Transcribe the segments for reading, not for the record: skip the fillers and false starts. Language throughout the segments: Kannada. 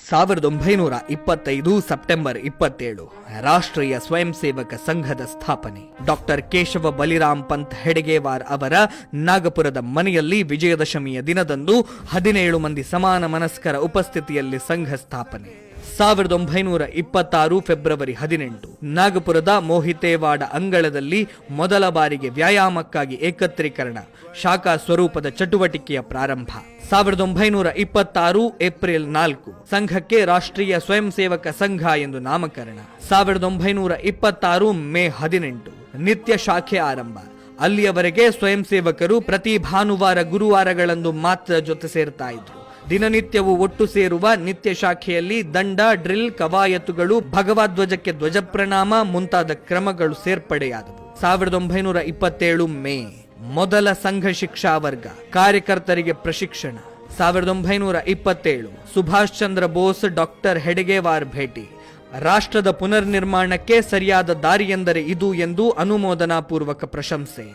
1925 ಸೆಪ್ಟೆಂಬರ್ 27 ರಾಷ್ಟ್ರೀಯ ಸ್ವಯಂ ಸೇವಕ ಸಂಘದ ಸ್ಥಾಪನೆ. ಡಾಕ್ಟರ್ ಕೇಶವ ಬಲಿರಾಮ್ ಪಂತ್ ಹೆಡಗೇವಾರ್ ಅವರ ನಾಗಪುರದ ಮನೆಯಲ್ಲಿ ವಿಜಯದಶಮಿಯ ದಿನದಂದು 17 ಮಂದಿ ಸಮಾನ ಮನಸ್ಕರ ಉಪಸ್ಥಿತಿಯಲ್ಲಿ ಸಂಘ ಸ್ಥಾಪನೆ. 1926 ಫೆಬ್ರವರಿ 18 ನಾಗಪುರದ ಮೋಹಿತೇವಾಡ ಅಂಗಳದಲ್ಲಿ ಮೊದಲ ಬಾರಿಗೆ ವ್ಯಾಯಾಮಕ್ಕಾಗಿ ಏಕತ್ರೀಕರಣ, ಶಾಖಾ ಸ್ವರೂಪದ ಚಟುವಟಿಕೆಯ ಪ್ರಾರಂಭ. 1926 ಏಪ್ರಿಲ್ 4 ಸಂಘಕ್ಕೆ ರಾಷ್ಟ್ರೀಯ ಸ್ವಯಂ ಸೇವಕ ಸಂಘ ಎಂದು ನಾಮಕರಣ. 1926 ಮೇ 18 ನಿತ್ಯ ಶಾಖೆ ಆರಂಭ. ಅಲ್ಲಿಯವರೆಗೆ ಸ್ವಯಂ ಸೇವಕರು ಪ್ರತಿ ಭಾನುವಾರ ಗುರುವಾರಗಳಂದು ಮಾತ್ರ ಜೊತೆ ಸೇರ್ತಾ ಇದ್ರು. ದಿನನಿತ್ಯವೂ ಒಟ್ಟು ಸೇರುವ ನಿತ್ಯ ಶಾಖೆಯಲ್ಲಿ ದಂಡ, ಡ್ರಿಲ್, ಕವಾಯತುಗಳು, ಭಗವಧ್ವಜಕ್ಕೆ ಧ್ವಜ ಪ್ರಣಾಮ ಮುಂತಾದ ಕ್ರಮಗಳು ಸೇರ್ಪಡೆಯಾದವು. 1927 ಮೇ ಮೊದಲ ಸಂಘ ಶಿಕ್ಷಾ ವರ್ಗ, ಕಾರ್ಯಕರ್ತರಿಗೆ ಪ್ರಶಿಕ್ಷಣ. 1927 ಸುಭಾಷ್ ಚಂದ್ರ ಬೋಸ್ ಡಾಕ್ಟರ್ ಹೆಡಗೇವಾರ್ ಭೇಟಿ. ರಾಷ್ಟ್ರದ ಪುನರ್ ನಿರ್ಮಾಣಕ್ಕೆ ಸರಿಯಾದ ದಾರಿಯೆಂದರೆ ಇದು ಎಂದು ಅನುಮೋದನಾ ಪೂರ್ವಕ ಪ್ರಶಂಸೆ.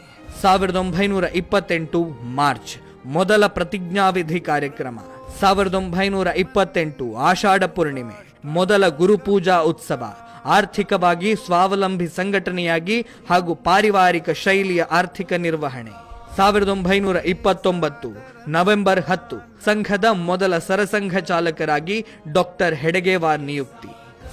1928 ಮಾರ್ಚ್ ಮೊದಲ ಪ್ರತಿಜ್ಞಾವಿಧಿ ಕಾರ್ಯಕ್ರಮ. 1928 ಆಷಾಢ ಪೂರ್ಣಿಮೆ ಮೊದಲ ಗುರುಪೂಜಾ ಉತ್ಸವ. ಆರ್ಥಿಕವಾಗಿ ಸ್ವಾವಲಂಬಿ ಸಂಘಟನೆಯಾಗಿ ಹಾಗೂ ಪಾರಿವಾರಿಕ ಶೈಲಿಯ ಆರ್ಥಿಕ ನಿರ್ವಹಣೆ. 1929 ನವೆಂಬರ್ 10 ಸಂಘದ ಮೊದಲ ಸರಸಂಘ ಚಾಲಕರಾಗಿ ಡಾಕ್ಟರ್ ಹೆಡಗೇವಾರ್ ನಿಯುಕ್ತಿ.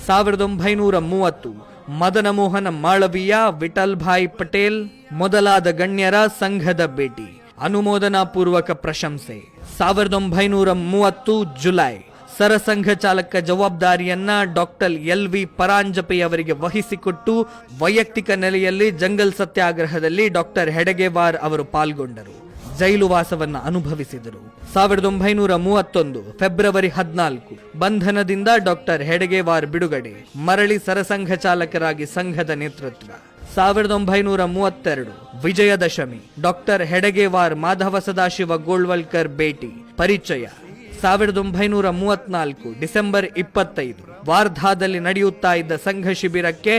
1930 ಮದನ ಮೋಹನ ಮಾಳವೀಯ, ವಿಠಲ್ ಭಾಯ್ ಪಟೇಲ್ ಮೊದಲಾದ ಗಣ್ಯರ ಸಂಘದ ಭೇಟಿ, ಅನುಮೋದನಾ ಪೂರ್ವಕ ಪ್ರಶಂಸೆ. 1930 ಜುಲೈ ಸರಸಂಘ ಚಾಲಕ ಜವಾಬ್ದಾರಿಯನ್ನ ಡಾಕ್ಟರ್ LV ಪರಾಂಜಪೆಯವರಿಗೆ ವಹಿಸಿಕೊಟ್ಟು ವೈಯಕ್ತಿಕ ನೆಲೆಯಲ್ಲಿ ಜಂಗಲ್ ಸತ್ಯಾಗ್ರಹದಲ್ಲಿ ಡಾಕ್ಟರ್ ಹೆಡಗೇವಾರ್ ಅವರು ಪಾಲ್ಗೊಂಡರು, ಜೈಲುವಾಸವನ್ನ ಅನುಭವಿಸಿದರು. 1931 ಫೆಬ್ರವರಿ 14 ಬಂಧನದಿಂದ ಡಾಕ್ಟರ್ ಹೆಡಗೇವಾರ್ ಬಿಡುಗಡೆ, ಮರಳಿ ಸರಸಂಘ ಚಾಲಕರಾಗಿ ಸಂಘದ ನೇತೃತ್ವ. 1932 ವಿಜಯದಶಮಿ ಡಾಕ್ಟರ್ ಹೆಡಗೇವಾರ್ ಮಾಧವ ಸದಾಶಿವ ಗೋಳ್ವಲ್ಕರ್ ಭೇಟಿ, ಪರಿಚಯ. 1934 ಡಿಸೆಂಬರ್ 25 ವಾರ್ಧಾದಲ್ಲಿ ನಡೆಯುತ್ತಾ ಇದ್ದ ಸಂಘ ಶಿಬಿರಕ್ಕೆ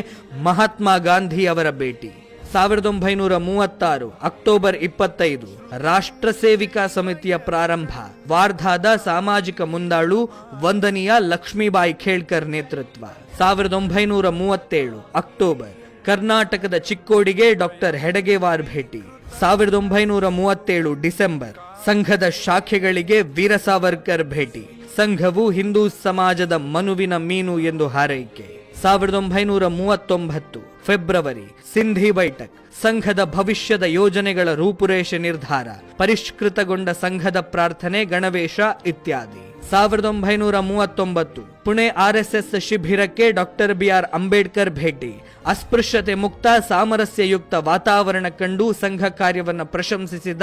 ಮಹಾತ್ಮ ಗಾಂಧಿ ಅವರ ಭೇಟಿ. 1936 ಅಕ್ಟೋಬರ್ 25 ರಾಷ್ಟ್ರ ಸೇವಿಕಾ ಸಮಿತಿಯ ಪ್ರಾರಂಭ, ವಾರ್ಧಾದ ಸಾಮಾಜಿಕ ಮುಂದಾಳು ವಂದನೀಯ ಲಕ್ಷ್ಮೀಬಾಯಿ ಖೇಳ್ಕರ್ ನೇತೃತ್ವ. 1937 ಅಕ್ಟೋಬರ್ ಕರ್ನಾಟಕದ ಚಿಕ್ಕೋಡಿಗೆ ಡಾಕ್ಟರ್ ಹೆಡಗೇವಾರ್ ಭೇಟಿ. 1937 ಡಿಸೆಂಬರ್ ಸಂಘದ ಶಾಖೆಗಳಿಗೆ ವೀರ ಸಾವರ್ಕರ್ ಭೇಟಿ, ಸಂಘವು ಹಿಂದೂ ಸಮಾಜದ ಮನುವಿನ ಮೀನು ಎಂದು ಹಾರೈಕೆ. 1939 ಫೆಬ್ರವರಿ ಸಿಂಧಿ ಬೈಠಕ್, ಸಂಘದ ಭವಿಷ್ಯದ ಯೋಜನೆಗಳ ರೂಪುರೇಷೆ ನಿರ್ಧಾರ, ಪರಿಷ್ಕೃತಗೊಂಡ ಸಂಘದ ಪ್ರಾರ್ಥನೆ, ಗಣವೇಶ ಇತ್ಯಾದಿ. 1939 ಪುಣೆ RSS ಶಿಬಿರಕ್ಕೆ ಡಾಕ್ಟರ್ BR ಅಂಬೇಡ್ಕರ್ ಭೇಟಿ, ಅಸ್ಪೃಶ್ಯತೆ ಮುಕ್ತ ಸಾಮರಸ್ಯಯುಕ್ತ ವಾತಾವರಣ ಕಂಡು ಸಂಘ ಕಾರ್ಯವನ್ನು ಪ್ರಶಂಸಿಸಿದ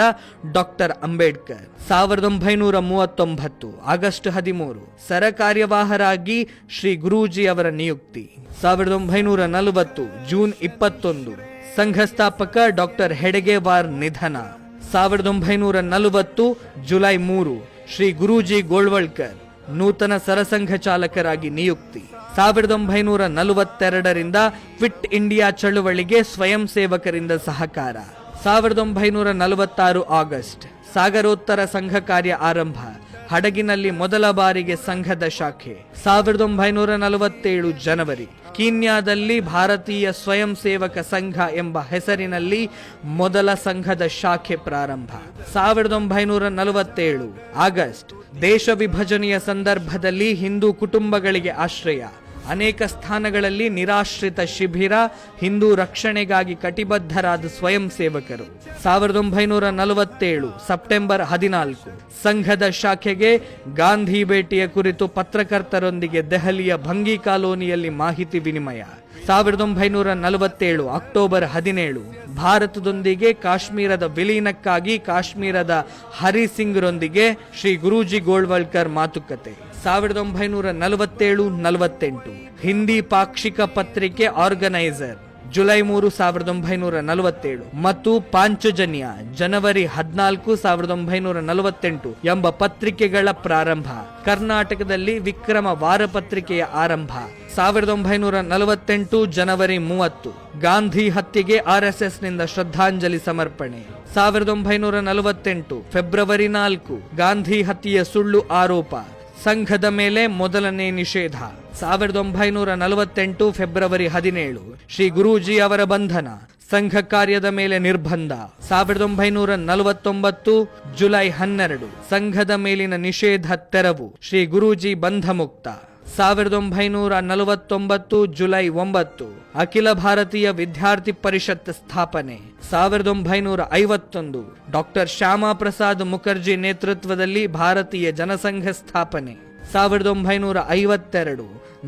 ಡಾಕ್ಟರ್ ಅಂಬೇಡ್ಕರ್. 1939 ಆಗಸ್ಟ್ 13 ಸರಕಾರ್ಯವಾಹರಾಗಿ ಶ್ರೀ ಗುರೂಜಿ ಅವರ ನಿಯುಕ್ತಿ. 1940 ಜೂನ್ 21 ಸಂಘ ಸ್ಥಾಪಕ ಡಾಕ್ಟರ್ ಹೆಡಗೇವಾರ್ ನಿಧನ. 1940 ಜುಲೈ 3 ಶ್ರೀ ಗುರೂಜಿ ಗೋಳ್ವಲ್ಕರ್ ನೂತನ ಸರಸಂಘ ಚಾಲಕರಾಗಿ ನಿಯುಕ್ತಿ. 1942 ಕ್ವಿಟ್ ಇಂಡಿಯಾ ಚಳುವಳಿಗೆ ಸ್ವಯಂ ಸೇವಕರಿಂದ ಸಹಕಾರ. 1946 ಆಗಸ್ಟ್ ಸಾಗರೋತ್ತರ ಸಂಘ ಕಾರ್ಯ ಆರಂಭ, ಹಡಗಿನಲ್ಲಿ ಮೊದಲ ಬಾರಿಗೆ ಸಂಘದ ಶಾಖೆ. 1947 ಜನವರಿ ಕೀನ್ಯಾದಲ್ಲಿ ಭಾರತೀಯ ಸ್ವಯಂ ಸೇವಕ ಸಂಘ ಎಂಬ ಹೆಸರಿನಲ್ಲಿ ಮೊದಲ ಸಂಘದ ಶಾಖೆ ಪ್ರಾರಂಭ. 1947 ಆಗಸ್ಟ್ ದೇಶ ವಿಭಜನೆಯ ಸಂದರ್ಭದಲ್ಲಿ ಹಿಂದೂ ಕುಟುಂಬಗಳಿಗೆ ಆಶ್ರಯ, ಅನೇಕ ಸ್ಥಾನಗಳಲ್ಲಿ ನಿರಾಶ್ರಿತ ಶಿಬಿರ, ಹಿಂದೂ ರಕ್ಷಣೆಗಾಗಿ ಕಟಿಬದ್ಧರಾದ ಸ್ವಯಂ ಸೇವಕರು. 1947 ಸೆಪ್ಟೆಂಬರ್ 14 ಸಂಘದ ಶಾಖೆಗೆ ಗಾಂಧಿ ಭೇಟಿಯ ಕುರಿತು ಪತ್ರಕರ್ತರೊಂದಿಗೆ ದೆಹಲಿಯ ಭಂಗಿ ಕಾಲೋನಿಯಲ್ಲಿ ಮಾಹಿತಿ ವಿನಿಮಯ. 1947 ಅಕ್ಟೋಬರ್ 17 ಭಾರತದೊಂದಿಗೆ ಕಾಶ್ಮೀರದ ವಿಲೀನಕ್ಕಾಗಿ ಕಾಶ್ಮೀರದ ಹರಿಸಿಂಗ್ರೊಂದಿಗೆ ಶ್ರೀ ಗುರೂಜಿ ಗೋಳ್ವಲ್ಕರ್ ಮಾತುಕತೆ. 1947-48 ಹಿಂದಿ ಪಾಕ್ಷಿಕ ಪತ್ರಿಕೆ ಆರ್ಗನೈಸರ್ ಜುಲೈ 3 1947 ಮತ್ತು ಪಾಂಚಜನ್ಯ ಜನವರಿ 14 1948 ಎಂಬ ಪತ್ರಿಕೆಗಳ ಪ್ರಾರಂಭ. ಕರ್ನಾಟಕದಲ್ಲಿ ವಿಕ್ರಮ ವಾರಪತ್ರಿಕೆಯ ಆರಂಭ. 1948 ಜನವರಿ 30 ಗಾಂಧಿ ಹತ್ಯೆಗೆ RSSನಿಂದ ಶ್ರದ್ಧಾಂಜಲಿ ಸಮರ್ಪಣೆ. 1948 ಫೆಬ್ರವರಿ 4 ಗಾಂಧಿ ಹತ್ಯೆಯ ಸುಳ್ಳು ಆರೋಪ. ಸಂಘದ ಮೇಲೆ ಮೊದಲನೇ ನಿಷೇಧ. 1948 ಫೆಬ್ರವರಿ 17 ಶ್ರೀ ಗುರೂಜಿ ಅವರ ಬಂಧನ, ಸಂಘ ಕಾರ್ಯದ ಮೇಲೆ ನಿರ್ಬಂಧ. 1949 ಜುಲೈ 12 ಸಂಘದ ಮೇಲಿನ ನಿಷೇಧ ತೆರವು, ಶ್ರೀ ಗುರೂಜಿ ಬಂಧಮುಕ್ತ. 1949 ಜುಲೈ 9 ಅಖಿಲ ಭಾರತೀಯ ವಿದ್ಯಾರ್ಥಿ ಪರಿಷತ್ ಸ್ಥಾಪನೆ. 1951 ಡಾಕ್ಟರ್ ಶ್ಯಾಮಾ ಪ್ರಸಾದ್ ಮುಖರ್ಜಿ ನೇತೃತ್ವದಲ್ಲಿ ಭಾರತೀಯ ಜನಸಂಘ ಸ್ಥಾಪನೆ. 1952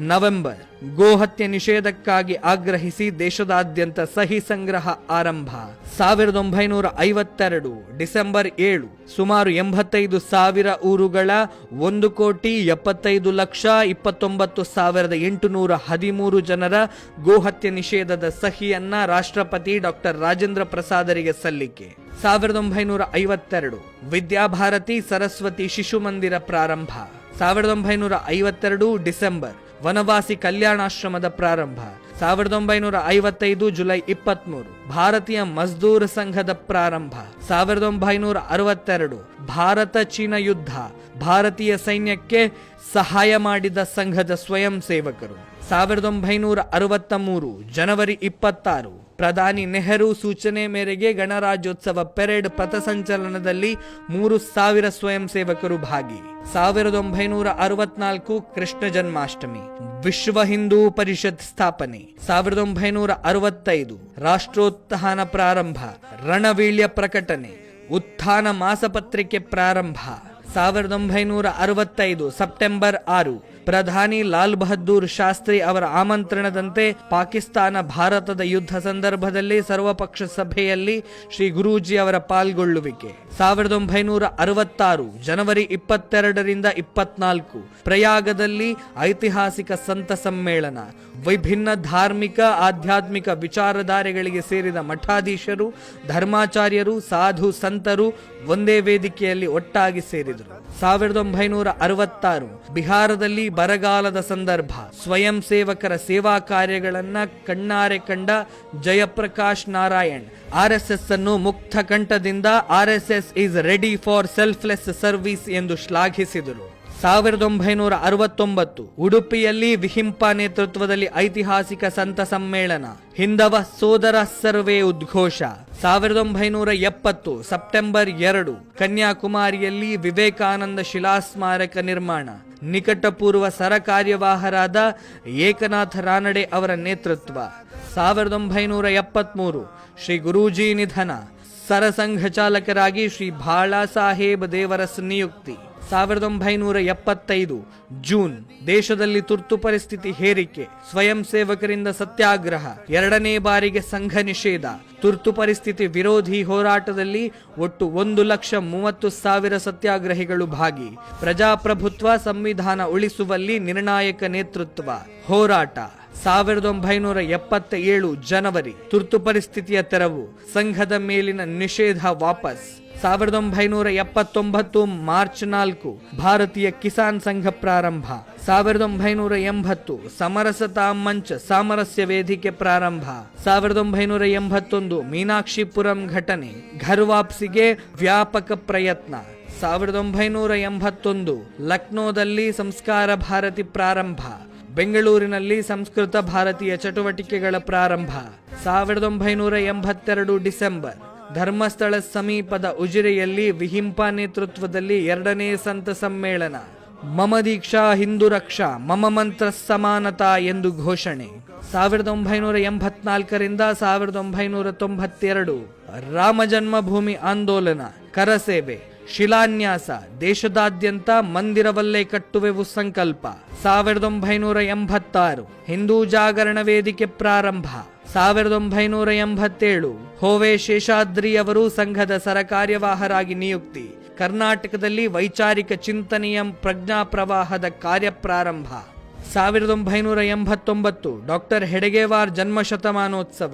ನವೆಂಬರ್ ಗೋಹತ್ಯೆ ನಿಷೇಧಕ್ಕಾಗಿ ಆಗ್ರಹಿಸಿ ದೇಶದಾದ್ಯಂತ ಸಹಿ ಸಂಗ್ರಹ ಆರಂಭ. 1952 ಡಿಸೆಂಬರ್ 7 ಸುಮಾರು 85,000 ಊರುಗಳ 1,75,29,813 ಜನರ ಗೋಹತ್ಯೆ ನಿಷೇಧದ ಸಹಿಯನ್ನ ರಾಷ್ಟ್ರಪತಿ ಡಾಕ್ಟರ್ ರಾಜೇಂದ್ರ ಪ್ರಸಾದರಿಗೆ ಸಲ್ಲಿಕೆ. 1952 ವಿದ್ಯಾಭಾರತಿ ಸರಸ್ವತಿ ಶಿಶು ಮಂದಿರ ಪ್ರಾರಂಭ. 1952 ಡಿಸೆಂಬರ್ ವನವಾಸಿ ಕಲ್ಯಾಣಾಶ್ರಮದ ಪ್ರಾರಂಭ. 1955 ಜುಲೈ 23 ಭಾರತೀಯ ಮಜ್ದೂರ್ ಸಂಘದ ಪ್ರಾರಂಭ. 1962 ಭಾರತ ಚೀನಾ ಯುದ್ಧ, ಭಾರತೀಯ ಸೈನ್ಯಕ್ಕೆ ಸಹಾಯ ಮಾಡಿದ ಸಂಘದ ಸ್ವಯಂ ಸೇವಕರು. 1963 ಜನವರಿ 26 ಪ್ರಧಾನಿ ನೆಹರು ಸೂಚನೆ ಮೇರೆಗೆ ಗಣರಾಜ್ಯೋತ್ಸವ ಪೆರೇಡ್ ಪಥಸಂಚಲನದಲ್ಲಿ 3,000 ಸ್ವಯಂ ಸೇವಕರು ಭಾಗಿ. 1964 ಕೃಷ್ಣ ಜನ್ಮಾಷ್ಟಮಿ, ವಿಶ್ವ ಹಿಂದೂ ಪರಿಷತ್ ಸ್ಥಾಪನೆ. 1965 ರಾಷ್ಟ್ರೋತ್ಥಾನ ಪ್ರಾರಂಭ, ರಣವೀಳ್ಯ ಪ್ರಕಟಣೆ, ಉತ್ಥಾನ ಮಾಸಪತ್ರಿಕೆ ಪ್ರಾರಂಭ. 1965 ಸೆಪ್ಟೆಂಬರ್ 6 ಪ್ರಧಾನಿ ಲಾಲ್ ಬಹದ್ದೂರ್ ಶಾಸ್ತ್ರಿ ಅವರ ಆಮಂತ್ರಣದಂತೆ ಪಾಕಿಸ್ತಾನ ಭಾರತದ ಯುದ್ಧ ಸಂದರ್ಭದಲ್ಲಿ ಸರ್ವಪಕ್ಷ ಸಭೆಯಲ್ಲಿ ಶ್ರೀ ಗುರೂಜಿ ಅವರ ಪಾಲ್ಗೊಳ್ಳುವಿಕೆ. 1966 ಜನವರಿ 22ರಿಂದ 24 ಪ್ರಯಾಗದಲ್ಲಿ ಐತಿಹಾಸಿಕ ಸಂತ ಸಮ್ಮೇಳನ. ವಿಭಿನ್ನ ಧಾರ್ಮಿಕ ಆಧ್ಯಾತ್ಮಿಕ ವಿಚಾರಧಾರೆಗಳಿಗೆ ಸೇರಿದ ಮಠಾಧೀಶರು, ಧರ್ಮಾಚಾರ್ಯರು, ಸಾಧು ಸಂತರು ಒಂದೇ ವೇದಿಕೆಯಲ್ಲಿ ಒಟ್ಟಾಗಿ ಸೇರಿದರು. 1966 ಬಿಹಾರದಲ್ಲಿ ಬರಗಾಲದ ಸಂದರ್ಭ ಸ್ವಯಂ ಸೇವಕರ ಸೇವಾ ಕಾರ್ಯಗಳನ್ನ ಕಣ್ಣಾರೆ ಕಂಡ ಜಯಪ್ರಕಾಶ್ ನಾರಾಯಣ್ ಆರ್ಎಸ್ಎಸ್ ಅನ್ನು ಮುಕ್ತ ಕಂಠದಿಂದ RSS is ready for selfless service ಎಂದು ಶ್ಲಾಘಿಸಿದರು. 1969 ಉಡುಪಿಯಲ್ಲಿ ವಿಹಿಂಪ ನೇತೃತ್ವದಲ್ಲಿ ಐತಿಹಾಸಿಕ ಸಂತ ಸಮ್ಮೇಳನ, ಹಿಂದವ ಸೋದರ ಸರ್ವೇ ಉದ್ಘೋಷ. 1970 ಸೆಪ್ಟೆಂಬರ್ 2 ಕನ್ಯಾಕುಮಾರಿಯಲ್ಲಿ ವಿವೇಕಾನಂದ ಶಿಲಾಸ್ಮಾರಕ ನಿರ್ಮಾಣ. ನಿಕಟಪೂರ್ವ ಸರಕಾರ್ಯವಾಹರಾದ ಏಕನಾಥ ರಾನಡೆ ಅವರ ನೇತೃತ್ವ. 1973 ಶ್ರೀ ಗುರೂಜಿ ನಿಧನ. ಸರಸಂಘ ಚಾಲಕರಾಗಿ ಶ್ರೀ ಬಾಳಾ ಸಾಹೇಬ್ ದೇವರಸ್ ನಿಯುಕ್ತಿ. 1975 ಜೂನ್ ದೇಶದಲ್ಲಿ ತುರ್ತು ಪರಿಸ್ಥಿತಿ ಹೇರಿಕೆ, ಸ್ವಯಂ ಸೇವಕರಿಂದ ಸತ್ಯಾಗ್ರಹ, 2ನೇ ಬಾರಿಗೆ ಸಂಘ ನಿಷೇಧ. ತುರ್ತು ಪರಿಸ್ಥಿತಿ ವಿರೋಧಿ ಹೋರಾಟದಲ್ಲಿ ಒಟ್ಟು 1,30,000 ಸತ್ಯಾಗ್ರಹಿಗಳು ಭಾಗಿ. ಪ್ರಜಾಪ್ರಭುತ್ವ ಸಂವಿಧಾನ ಉಳಿಸುವಲ್ಲಿ ನಿರ್ಣಾಯಕ ನೇತೃತ್ವ, ಹೋರಾಟ. 1977 ಜನವರಿ ತುರ್ತು ಪರಿಸ್ಥಿತಿಯ ತೆರವು, ಸಂಘದ ಮೇಲಿನ ನಿಷೇಧ ವಾಪಸ್. 1979 ಮಾರ್ಚ್ 4 ಭಾರತೀಯ ಕಿಸಾನ್ ಸಂಘ ಪ್ರಾರಂಭ. 1980 ಸಮರಸತಾ ಮಂಚ್ ಸಾಮರಸ್ಯ ವೇದಿಕೆ ಪ್ರಾರಂಭ. 1981 ಮೀನಾಕ್ಷಿಪುರಂ ಘಟನೆ, ಘರ್ ವಾಪ್ಸಿಗೆ ವ್ಯಾಪಕ ಪ್ರಯತ್ನ. 1981 ಲಕ್ನೋದಲ್ಲಿ ಸಂಸ್ಕಾರ ಭಾರತಿ ಪ್ರಾರಂಭ. ಬೆಂಗಳೂರಿನಲ್ಲಿ ಸಂಸ್ಕೃತ ಭಾರತೀಯ ಚಟುವಟಿಕೆಗಳ ಪ್ರಾರಂಭ. 1982 ಡಿಸೆಂಬರ್ ಧರ್ಮಸ್ಥಳ ಸಮೀಪದ ಉಜಿರೆಯಲ್ಲಿ ವಿಹಿಂಪ ನೇತೃತ್ವದಲ್ಲಿ 2ನೇ ಸಂತ ಸಮ್ಮೇಳನ. ಮಮ ದೀಕ್ಷಾ ಹಿಂದೂ ರಕ್ಷಾ, ಮಮ ಮಂತ್ರ ಸಮಾನತಾ ಎಂದು ಘೋಷಣೆ. 1984ರಿಂದ 1992 ರಾಮ ಜನ್ಮಭೂಮಿ ಆಂದೋಲನ, ಕರಸೇವೆ, ಶಿಲಾನ್ಯಾಸ, ದೇಶದಾದ್ಯಂತ ಮಂದಿರವಲ್ಲೇ ಕಟ್ಟುವೆವು ಸಂಕಲ್ಪ. 1986 ಹಿಂದೂ ಜಾಗರಣ ವೇದಿಕೆ ಪ್ರಾರಂಭ. 1987 ಹೋವೆ ಶೇಷಾದ್ರಿ ಅವರು ಸಂಘದ ಸರಕಾರ್ಯವಾಹರಾಗಿ ನಿಯುಕ್ತಿ. ಕರ್ನಾಟಕದಲ್ಲಿ ವೈಚಾರಿಕ ಚಿಂತನೆಯ ಪ್ರಜ್ಞಾ ಪ್ರವಾಹದ ಕಾರ್ಯ ಪ್ರಾರಂಭ. 1989 ಡಾಕ್ಟರ್ ಹೆಡಗೇವಾರ್ ಜನ್ಮ ಶತಮಾನೋತ್ಸವ,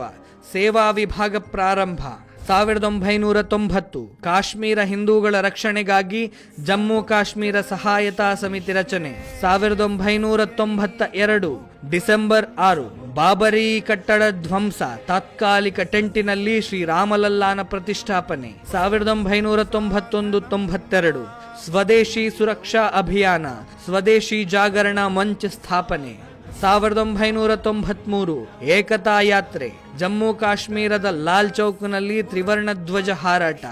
ಸೇವಾ ವಿಭಾಗ ಪ್ರಾರಂಭ. 1990 ಕಾಶ್ಮೀರ ಹಿಂದೂಗಳ ರಕ್ಷಣೆಗಾಗಿ ಜಮ್ಮು ಕಾಶ್ಮೀರ ಸಹಾಯತಾ ಸಮಿತಿ ರಚನೆ. 1992 ಡಿಸೆಂಬರ್ 6 ಬಾಬರಿ ಕಟ್ಟಡ ಧ್ವಂಸ, ತಾತ್ಕಾಲಿಕ ಟೆಂಟಿನಲ್ಲಿ ಶ್ರೀರಾಮಲಲ್ಲಾನ ಪ್ರತಿಷ್ಠಾಪನೆ. 1991-92 ಸ್ವದೇಶಿ ಸುರಕ್ಷಾ ಅಭಿಯಾನ, ಸ್ವದೇಶಿ ಜಾಗರಣ ಮಂಚ್ ಸ್ಥಾಪನೆ. 1993 ಏಕತಾ ಯಾತ್ರೆ, ಜಮ್ಮು ಕಾಶ್ಮೀರದ ಲಾಲ್ ಚೌಕ್ನಲ್ಲಿ ತ್ರಿವರ್ಣ ಧ್ವಜ ಹಾರಾಟ.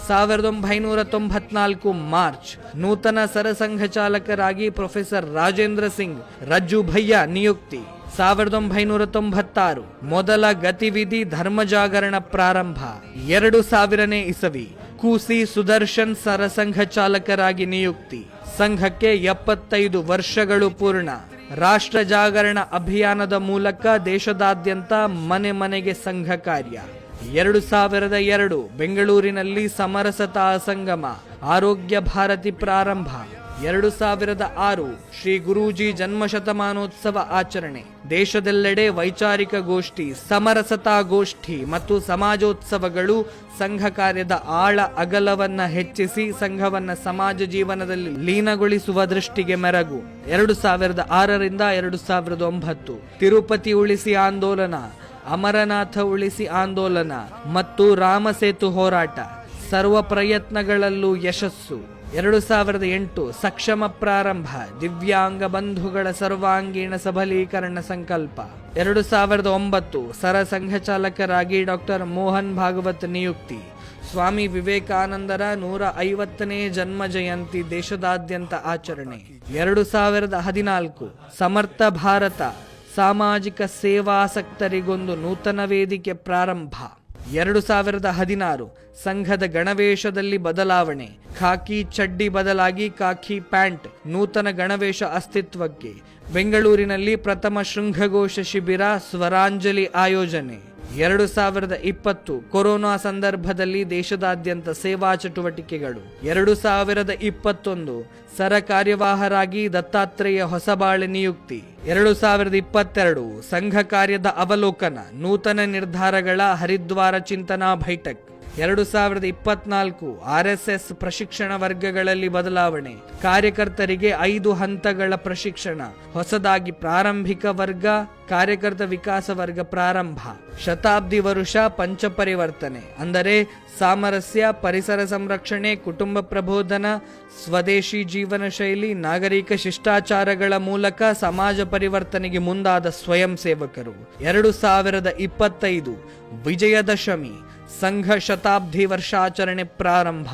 1994 ಮಾರ್ಚ್ ನೂತನ ಸರಸಂಘ ಚಾಲಕರಾಗಿ ಪ್ರೊಫೆಸರ್ ರಾಜೇಂದ್ರ ಸಿಂಗ್ ರಜ್ಜು ಭಯ್ಯ ನಿಯುಕ್ತಿ. 1996 ಮೊದಲ ಗತಿವಿಧಿ ಧರ್ಮಜಾಗರಣ ಪ್ರಾರಂಭ. 2000ನೇ ಇಸವಿ ಕೂಸಿ ಸುದರ್ಶನ್ ಸರಸಂಘ ಚಾಲಕರಾಗಿ ನಿಯುಕ್ತಿ. ಸಂಘಕ್ಕೆ 75 ವರ್ಷಗಳು ಪೂರ್ಣ. ರಾಷ್ಟ್ರ ಜಾಗರಣ ಅಭಿಯಾನದ ಮೂಲಕ ದೇಶದಾದ್ಯಂತ ಮನೆ ಮನೆಗೆ ಸಂಘ ಕಾರ್ಯ. 2002 ಬೆಂಗಳೂರಿನಲ್ಲಿ ಸಮರಸತಾ ಸಂಗಮ, ಆರೋಗ್ಯ ಭಾರತಿ ಪ್ರಾರಂಭ. 2006 ಶ್ರೀ ಗುರೂಜಿ ಜನ್ಮಶತಮಾನೋತ್ಸವ ಆಚರಣೆ. ದೇಶದೆಲ್ಲೆಡೆ ವೈಚಾರಿಕ ಗೋಷ್ಠಿ, ಸಮರಸತಾ ಗೋಷ್ಠಿ ಮತ್ತು ಸಮಾಜೋತ್ಸವಗಳು ಸಂಘ ಕಾರ್ಯದ ಆಳ ಅಗಲವನ್ನ ಹೆಚ್ಚಿಸಿ ಸಂಘವನ್ನ ಸಮಾಜ ಜೀವನದಲ್ಲಿ ಲೀನಗೊಳಿಸುವ ದೃಷ್ಟಿಗೆ ಮೆರಗು. 2006ರಿಂದ 2009 ತಿರುಪತಿ ಉಳಿಸಿ ಆಂದೋಲನ, ಅಮರನಾಥ ಉಳಿಸಿ ಆಂದೋಲನ ಮತ್ತು ರಾಮಸೇತು ಹೋರಾಟ, ಸರ್ವ ಪ್ರಯತ್ನಗಳಲ್ಲೂ ಯಶಸ್ಸು. 2008 ಸಕ್ಷಮ ಪ್ರಾರಂಭ, ದಿವ್ಯಾಂಗ ಬಂಧುಗಳ ಸರ್ವಾಂಗೀಣ ಸಬಲೀಕರಣ ಸಂಕಲ್ಪ. 2009 ಸರಸಂಘ ಚಾಲಕರಾಗಿ ಡಾಕ್ಟರ್ ಮೋಹನ್ ಭಾಗವತ್ ನಿಯುಕ್ತಿ. ಸ್ವಾಮಿ ವಿವೇಕಾನಂದರ 150ನೇ ಜನ್ಮ ಜಯಂತಿ ದೇಶದಾದ್ಯಂತ ಆಚರಣೆ. 2014 ಸಮರ್ಥ ಭಾರತ, ಸಾಮಾಜಿಕ ಸೇವಾಸಕ್ತರಿಗೊಂದು ನೂತನ ವೇದಿಕೆ ಪ್ರಾರಂಭ. 2016 ಸಂಘದ ಗಣವೇಶದಲ್ಲಿ ಬದಲಾವಣೆ, ಖಾಕಿ ಚಡ್ಡಿ ಬದಲಾಗಿ ಖಾಕಿ ಪ್ಯಾಂಟ್, ನೂತನ ಗಣವೇಶ ಅಸ್ತಿತ್ವಕ್ಕೆ. ಬೆಂಗಳೂರಿನಲ್ಲಿ ಪ್ರಥಮ ಶೃಂಗಘೋಷ ಶಿಬಿರ, ಸ್ವರಾಂಜಲಿ ಆಯೋಜನೆ. 2020 ಕೊರೋನಾ ಸಂದರ್ಭದಲ್ಲಿ ದೇಶದಾದ್ಯಂತ ಸೇವಾ ಚಟುವಟಿಕೆಗಳು. 2021 ಸರ ಕಾರ್ಯವಾಹರಾಗಿ ದತ್ತಾತ್ರೇಯ ಹೊಸಬಾಳೆ ನಿಯುಕ್ತಿ. 2022 ಸಂಘ ಕಾರ್ಯದ ಅವಲೋಕನ, ನೂತನ ನಿರ್ಧಾರಗಳ ಹರಿದ್ವಾರ ಚಿಂತನಾ ಬೈಠಕ್. 2024 RSS ಪ್ರಶಿಕ್ಷಣ ವರ್ಗಗಳಲ್ಲಿ ಬದಲಾವಣೆ, ಕಾರ್ಯಕರ್ತರಿಗೆ 5 ಹಂತಗಳ ಪ್ರಶಿಕ್ಷಣ, ಹೊಸದಾಗಿ ಪ್ರಾರಂಭಿಕ ವರ್ಗ, ಕಾರ್ಯಕರ್ತ ವಿಕಾಸ ವರ್ಗ ಪ್ರಾರಂಭ. ಶತಾಬ್ದಿ ವರುಷ ಪಂಚಪರಿವರ್ತನೆ, ಅಂದರೆ ಸಾಮರಸ್ಯ, ಪರಿಸರ ಸಂರಕ್ಷಣೆ, ಕುಟುಂಬ ಪ್ರಬೋಧನ, ಸ್ವದೇಶಿ ಜೀವನ ಶೈಲಿ, ನಾಗರಿಕ ಶಿಷ್ಟಾಚಾರಗಳ ಮೂಲಕ ಸಮಾಜ ಪರಿವರ್ತನೆಗೆ ಮುಂದಾದ ಸ್ವಯಂ ಸೇವಕರು. 2025 ವಿಜಯದಶಮಿ, ಸಂಘ ಶತಾಬ್ದಿ ವರ್ಷಾಚರಣೆ ಪ್ರಾರಂಭ.